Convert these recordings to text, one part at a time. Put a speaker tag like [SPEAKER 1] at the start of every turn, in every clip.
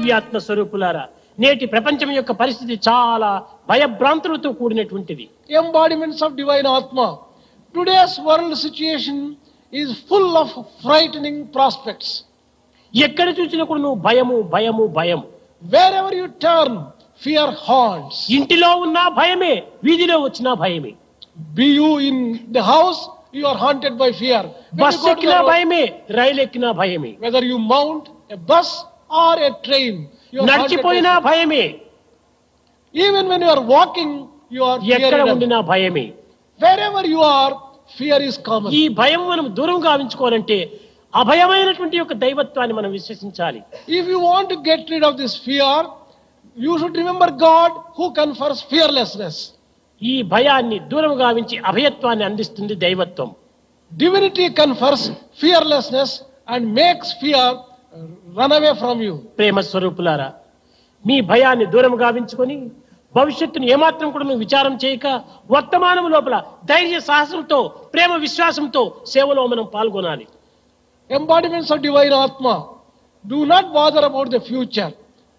[SPEAKER 1] దివ్యాత్మ స్వరూపులారా, నేటి ప్రపంచం యొక్క పరిస్థితి చాలా భయభ్రాంతులతో కూడినటువంటిది.
[SPEAKER 2] Embodiments of divine Atma. Today's world situation is full of frightening prospects.
[SPEAKER 1] ఎక్కడ చూసినా కూడా నువ్వు భయము భయము భయము.
[SPEAKER 2] Wherever you turn, fear haunts.
[SPEAKER 1] ఇంటిలో ఉన్నా భయమే, వీధిలో వచ్చినా భయమే.
[SPEAKER 2] Be you in the house, you are haunted by fear. When
[SPEAKER 1] bus
[SPEAKER 2] you go to
[SPEAKER 1] ఎక్కినా
[SPEAKER 2] the road,
[SPEAKER 1] భయమే, రైలు ఎక్కినా భయమే.
[SPEAKER 2] whether you mount a bus or a train, you are haunted by
[SPEAKER 1] నడిచిపోయినా
[SPEAKER 2] fear.
[SPEAKER 1] భయమే,
[SPEAKER 2] Even when you are walking, you are
[SPEAKER 1] ఎక్కడ
[SPEAKER 2] fear-ridden.
[SPEAKER 1] ఉండినా భయమే.
[SPEAKER 2] Wherever you are, fear is common.
[SPEAKER 1] ఈ భయం మనం దూరం గావించుకోవాలంటే అభయమైనటువంటి యొక్క దైవత్వాన్ని మనం విశ్వసించాలి.
[SPEAKER 2] If you want to get rid of this fear, you should remember God who confers fearlessness.
[SPEAKER 1] ఈ భయాన్ని దూరం గావించి అభయత్వాన్ని అందిస్తుంది దైవత్వం.
[SPEAKER 2] Divinity confers fearlessness and makes fear run away from you.
[SPEAKER 1] ప్రేమ స్వరూపులారా, మీ భయాన్ని దూరం గావించుకొని భవిష్యత్తును ఏమాత్రం కూడా నువ్వు విచారం చేయక వర్తమానం లోపల ధైర్య సాహసంతో ప్రేమ విశ్వాసంతో సేవలో మనం పాల్గొనాలి.
[SPEAKER 2] Embodiments of divine Atma. Do not bother about the future.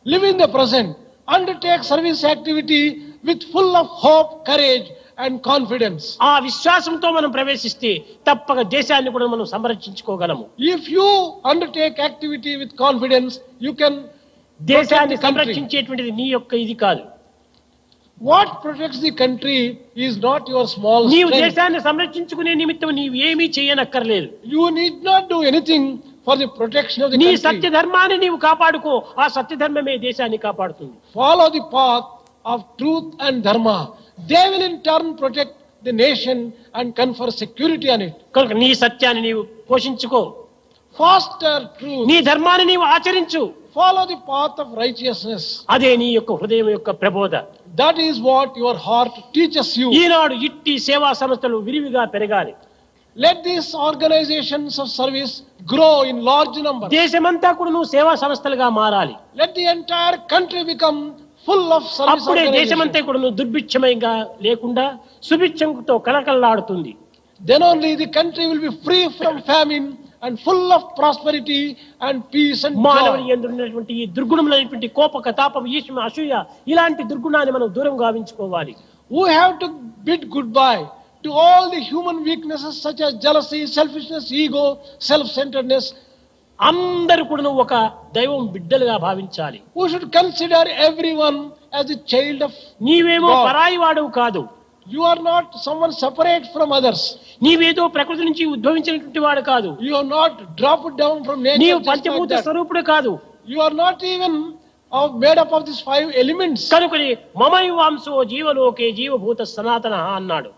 [SPEAKER 2] Live in the present. Undertake service activity with full of hope, courage and confidence.
[SPEAKER 1] ఆ విశ్వాసంతో మనం ప్రవేశిస్తే తప్పక దేశాన్ని కూడా మనం సంరక్షించుకోగలము.
[SPEAKER 2] If you undertake activity with confidence, you can
[SPEAKER 1] దేశాన్ని
[SPEAKER 2] protect the country.
[SPEAKER 1] సంరక్షించేటువంటిది నీ యొక్క ఇది కాదు.
[SPEAKER 2] What protects the country is not your small
[SPEAKER 1] నీవు
[SPEAKER 2] strength.
[SPEAKER 1] దేశాన్ని సంరక్షించుకునే నిమిత్తం నీవు ఏమీ చేయనక్కర్లేదు.
[SPEAKER 2] You need not do anything for the protection of the
[SPEAKER 1] నీ
[SPEAKER 2] country.
[SPEAKER 1] సత్య ధర్మాన్ని నీవు కాపాడుకో, ఆ సత్య ధర్మమే దేశాన్ని కాపాడుతుంది.
[SPEAKER 2] Follow the path of truth and dharma. They will in turn protect the nation and confer security on it.
[SPEAKER 1] కనుక నీ సత్యాన్ని నీవు పోషించుకో,
[SPEAKER 2] Foster truth.
[SPEAKER 1] నీ ధర్మాన్ని నీవు ఆచరించు.
[SPEAKER 2] Follow the path of righteousness.
[SPEAKER 1] అదే నీ యొక్క హృదయం యొక్క ప్రబోధ.
[SPEAKER 2] That is what your heart teaches you.
[SPEAKER 1] ఈనాడు ఇట్టి సేవా సంస్థలు విరివిగా పెరగాలి.
[SPEAKER 2] Let these organizations of service grow in large numbers.
[SPEAKER 1] దేశమంతా కూడా నువ్వు సేవా సంస్థలుగా మారాలి.
[SPEAKER 2] Let the entire country become full of service
[SPEAKER 1] అప్పుడే దేశమంతా
[SPEAKER 2] organizations.
[SPEAKER 1] కూడా నువ్వు దుర్భిక్షమయంగా లేకుండా సుభిక్షంతో కళకళలాడుతుంది.
[SPEAKER 2] Then only the country will be free from famine and full of prosperity and peace and
[SPEAKER 1] మానవుని
[SPEAKER 2] joy.
[SPEAKER 1] యందు ఉన్నటువంటి ఈ దుర్గుణములైనటువంటి కోపక తాపం ఈశ్వ అసూయ ఇలాంటి దుర్గుణాన్ని మనం దూరం గావించుకోవాలి.
[SPEAKER 2] We have to bid goodbye to all the human weaknesses such as jealousy, selfishness, ego, self-centeredness.
[SPEAKER 1] అందరూ కూడా ఒక దైవం బిడ్డలుగా భావించాలి.
[SPEAKER 2] We should consider everyone as a child of
[SPEAKER 1] నీవేమో
[SPEAKER 2] God.
[SPEAKER 1] పరాయి వాడవు కాదు,
[SPEAKER 2] You are not someone separate from others.
[SPEAKER 1] నీవేదో ప్రకృతి నుంచి ఉద్భవించినటువంటి వాడు కాదు,
[SPEAKER 2] You are not dropped down from nature.
[SPEAKER 1] నీవు
[SPEAKER 2] just like
[SPEAKER 1] పంచభూత
[SPEAKER 2] that.
[SPEAKER 1] స్వరూపుడు కాదు.
[SPEAKER 2] You are not even made up of these 5 elements.
[SPEAKER 1] కనుకని మమైవాంశో జీవలోకే జీవభూత సనాతన అన్నాడు.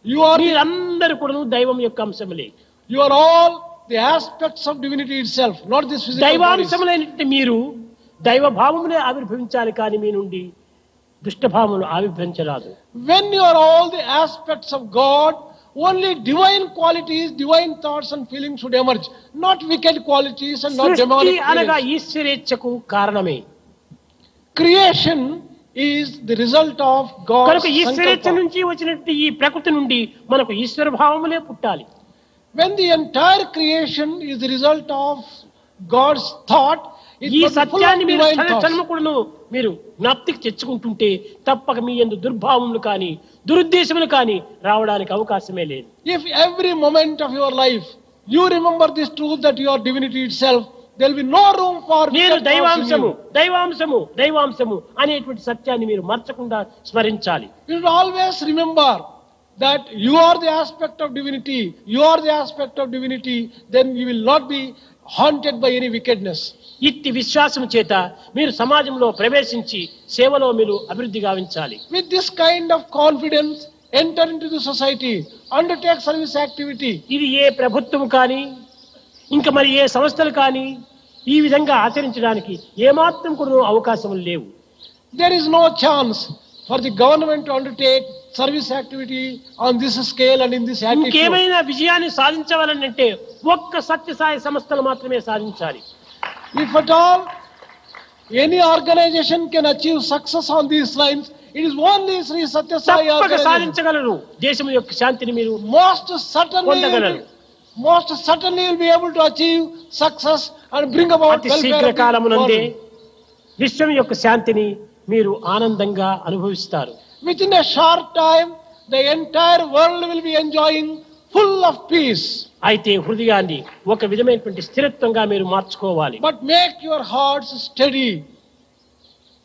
[SPEAKER 2] You are
[SPEAKER 1] మీరందరూ కూడా దైవం యొక్క అంశములే.
[SPEAKER 2] you are all the aspects of divinity itself, not this physical bodies.
[SPEAKER 1] దైవాంశములైనటువంటి మీరు దైవ భావములే ఆవిర్భవించాలి, కానీ మీ నుండి దుష్టభావములు ఆవిర్భవించరాదు.
[SPEAKER 2] When you are all the aspects of God, only divine qualities, divine thoughts and feelings should emerge, not wicked qualities and not
[SPEAKER 1] సృష్టి
[SPEAKER 2] demonic
[SPEAKER 1] అనగా
[SPEAKER 2] feelings.
[SPEAKER 1] ఈశ్వరేచ్ఛకు కారణమే.
[SPEAKER 2] Creation is the result of God's
[SPEAKER 1] కనుక ఈశ్వరేచ్ఛ
[SPEAKER 2] sankalpa.
[SPEAKER 1] నుంచి వచ్చినటువంటి ఈ ప్రకృతి నుండి మనకు ఈశ్వర భావములే పుట్టాలి.
[SPEAKER 2] When the entire creation is the result of God's thought, it
[SPEAKER 1] ఈ
[SPEAKER 2] must be full of
[SPEAKER 1] సత్యాన్ని మీరు
[SPEAKER 2] divine thoughts.
[SPEAKER 1] క్షణముకును మీరు జ్ఞాప్తికి తెచ్చుకుంటుంటే తప్పక మీ యందు దుర్భావములు కానీ దురుద్దేశములు కానీ రావడానికి అవకాశమే లేదు.
[SPEAKER 2] If every moment of your life you remember this truth that you are divinity itself, there will be no room for
[SPEAKER 1] నేను
[SPEAKER 2] wicked thoughts in
[SPEAKER 1] దైవాంశము
[SPEAKER 2] you.
[SPEAKER 1] దైవాంశము దైవాంశము అనేటువంటి సత్యాన్ని మీరు మర్చకుండా స్మరించాలి.
[SPEAKER 2] You should always remember that you are the aspect of divinity. You are the aspect of divinity. Then you will not be haunted by any wickedness.
[SPEAKER 1] ఇట్టి విశ్వాసం చేత మీరు సమాజంలో ప్రవేశించి సేవలో మీరు అభివృద్ధి గావించాలి.
[SPEAKER 2] With this kind of confidence, enter into the society, undertake service activity.
[SPEAKER 1] ఇది ఏ ప్రభుత్వం కానీ ఇంకా మరి ఏ సంస్థలు కానీ ఈ విధంగా ఆచరించడానికి ఏమాత్రం కూడా అవకాశం లేవు.
[SPEAKER 2] There is no chance for the government to undertake service activity on this scale and in this attitude.
[SPEAKER 1] ఇంకేమైనా విజయాన్ని సాధించవాలంటే ఒక్క సత్యసాయి సంస్థలు మాత్రమే సాధించాలి.
[SPEAKER 2] If at all any organization can achieve success on these lines, it is only Sri Satya Sai
[SPEAKER 1] తప్పక
[SPEAKER 2] organization.
[SPEAKER 1] సాధించగలరు. దేశం యొక్క శాంతిని మీరు
[SPEAKER 2] Most certainly
[SPEAKER 1] పొందగలరు.
[SPEAKER 2] will be able to achieve success and bring about
[SPEAKER 1] అతి
[SPEAKER 2] welfare
[SPEAKER 1] శీఘ్ర
[SPEAKER 2] of the
[SPEAKER 1] కాలమునందే
[SPEAKER 2] world.
[SPEAKER 1] విశ్వం యొక్క శాంతిని మీరు ఆనందంగా అనుభవిస్తారు.
[SPEAKER 2] Within a short time, the entire world will be enjoying full of peace.
[SPEAKER 1] అయితే హృదయాన్ని ఒక విధమైనటువంటి స్థిరత్వంగా మీరు మార్చుకోవాలి.
[SPEAKER 2] But make your hearts steady.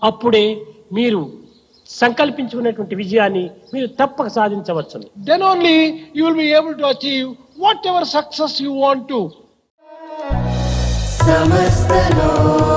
[SPEAKER 1] అప్పుడే మీరు సంకల్పించుకున్నటువంటి విజయాన్ని మీరు తప్పక సాధించవచ్చును.
[SPEAKER 2] Then only you will be able to achieve whatever success you want to.
[SPEAKER 3] समस्त लोक